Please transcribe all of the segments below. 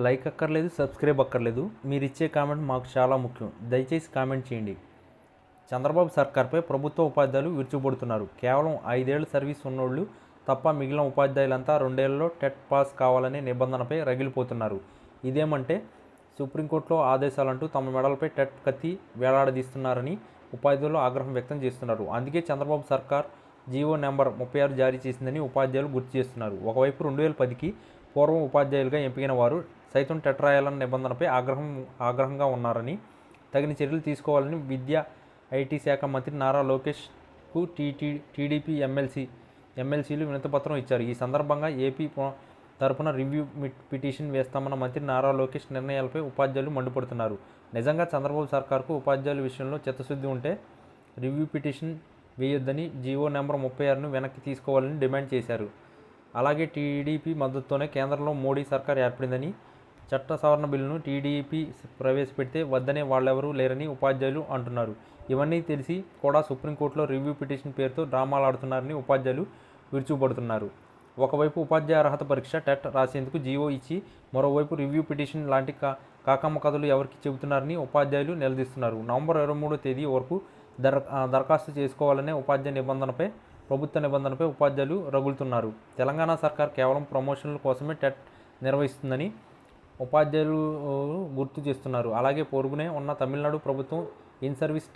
Like అక్కర్లేదు, subscribe అక్కర్లేదు. మీరు ఇచ్చే కామెంట్ మాకు చాలా ముఖ్యం. దయచేసి కామెంట్ చేయండి. చంద్రబాబు సర్కార్పై ప్రభుత్వ ఉపాధ్యాయులు విరుచుకుపడుతున్నారు. కేవలం 5 ఏళ్ల సర్వీస్ ఉన్నోళ్లు తప్ప మిగిలిన ఉపాధ్యాయులంతా 2 ఏళ్లలో టెట్ పాస్ కావాలనే నిబంధనపై రగిలిపోతున్నారు. ఇదేమంటే సుప్రీంకోర్టులో ఆదేశాలంటూ తమ మెడలపై టెట్ కత్తి వేలాడదీస్తున్నారని ఉపాధ్యాయులు ఆగ్రహం వ్యక్తం చేస్తున్నారు. అందుకే చంద్రబాబు సర్కార్ జీవో నెంబర్ 36 జారీ చేసిందని ఉపాధ్యాయులు గుర్తు చేస్తున్నారు. ఒకవైపు 2010కి పూర్వం ఉపాధ్యాయులుగా ఎంపికైన వారు సైతం టెట్ రాయాలన్న నిబంధనపై ఆగ్రహంగా ఉన్నారని, తగిన చర్యలు తీసుకోవాలని విద్యా ఐటీ శాఖ మంత్రి నారా లోకేష్కు టీడీపీ ఎమ్మెల్సీలు వినతిపత్రం ఇచ్చారు. ఈ సందర్భంగా ఏపీ తరపున రివ్యూ పిటిషన్ వేస్తామన్న మంత్రి నారా లోకేష్ నిర్ణయాలపై ఉపాధ్యాయులు మండిపడుతున్నారు. నిజంగా చంద్రబాబు సర్కార్కు ఉపాధ్యాయుల విషయంలో చిత్తశుద్ధి ఉంటే రివ్యూ పిటిషన్ వేయొద్దని, జీవో నెంబర్ 36ను వెనక్కి తీసుకోవాలని డిమాండ్ చేశారు. అలాగే టీడీపీ మద్దతుతోనే కేంద్రంలో మోడీ సర్కార్ ఏర్పడిందని, చట్ట సవరణ బిల్లును టీడీపీ ప్రవేశపెడితే వద్దనే వాళ్ళెవరూ లేరని ఉపాధ్యాయులు అంటున్నారు. ఇవన్నీ తెలిసి కూడా సుప్రీంకోర్టులో రివ్యూ పిటిషన్ పేరుతో డ్రామాలాడుతున్నారని ఉపాధ్యాయులు విరుచుకుపడుతున్నారు. ఒకవైపు ఉపాధ్యాయ అర్హత పరీక్ష టెట్ రాసేందుకు జీవో ఇచ్చి, మరోవైపు రివ్యూ పిటిషన్ లాంటి కాకమ్మ కథలు ఎవరికి చెబుతున్నారని ఉపాధ్యాయులు నిలదీస్తున్నారు. నవంబర్ 23వ తేదీ వరకు దరఖాస్తు చేసుకోవాలనే ప్రభుత్వ నిబంధనపై ఉపాధ్యాయులు రగులుతున్నారు. తెలంగాణ సర్కార్ కేవలం ప్రమోషన్ల కోసమే టెట్ నిర్వహిస్తుందని ఉపాధ్యాయులు గుర్తు చేస్తున్నారు. అలాగే పొరుగునే ఉన్న తమిళనాడు ప్రభుత్వం ఇన్ సర్వీస్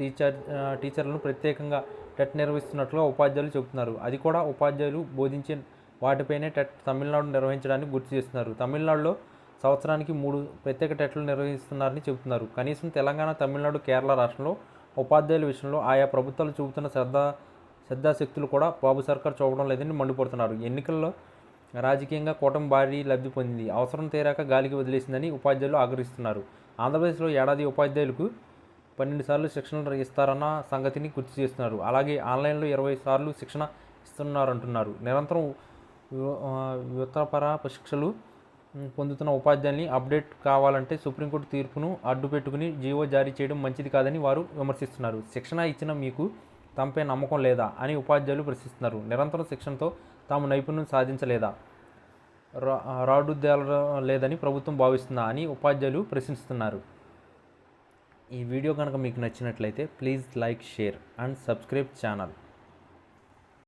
టీచర్లను ప్రత్యేకంగా టెట్ నిర్వహిస్తున్నట్లుగా ఉపాధ్యాయులు చెబుతున్నారు. అది కూడా ఉపాధ్యాయులు బోధించే వాటిపైనే టెట్ తమిళనాడు నిర్వహించడానికి గుర్తు చేస్తున్నారు. తమిళనాడులో సంవత్సరానికి 3 ప్రత్యేక టెట్లు నిర్వహిస్తున్నారని చెబుతున్నారు. కనీసం తెలంగాణ, తమిళనాడు, కేరళ రాష్ట్రంలో ఉపాధ్యాయుల విషయంలో ఆయా ప్రభుత్వాలు చూపుతున్న శ్రద్ధాశక్తులు కూడా బాబు సర్కార్ చూపడం లేదని మండిపడుతున్నారు. ఎన్నికల్లో రాజకీయంగా కూటమి భారీ లబ్ధి పొందింది, అవసరం తీరాక గాలికి వదిలేసిందని ఉపాధ్యాయులు ఆగ్రహిస్తున్నారు. ఆంధ్రప్రదేశ్లో ఏడాది ఉపాధ్యాయులకు 12 సార్లు శిక్షణ ఇస్తారన్న సంగతిని గుర్తు చేస్తున్నారు. అలాగే ఆన్లైన్లో 20 సార్లు శిక్షణ ఇస్తున్నారంటున్నారు. నిరంతరం వ్యుత్పర శిక్షలు పొందుతున్న ఉపాధ్యాయుల్ని అప్డేట్ కావాలంటే సుప్రీంకోర్టు తీర్పును అడ్డు పెట్టుకుని జీవో జారీ చేయడం మంచిది కాదని వారు విమర్శిస్తున్నారు. శిక్షణ ఇచ్చిన మీకు తమపై నమ్మకం లేదా అని ఉపాధ్యాయులు ప్రశ్నిస్తున్నారు. నిరంతరం శిక్షణతో తాము నైపుణ్యం సాధించలేదా, లేదని ప్రభుత్వం భావిస్తుందా అని ఉపాధ్యాయులు ప్రశ్నిస్తున్నారు. ఈ వీడియో కనుక మీకు నచ్చినట్లయితే please like, share and subscribe channel.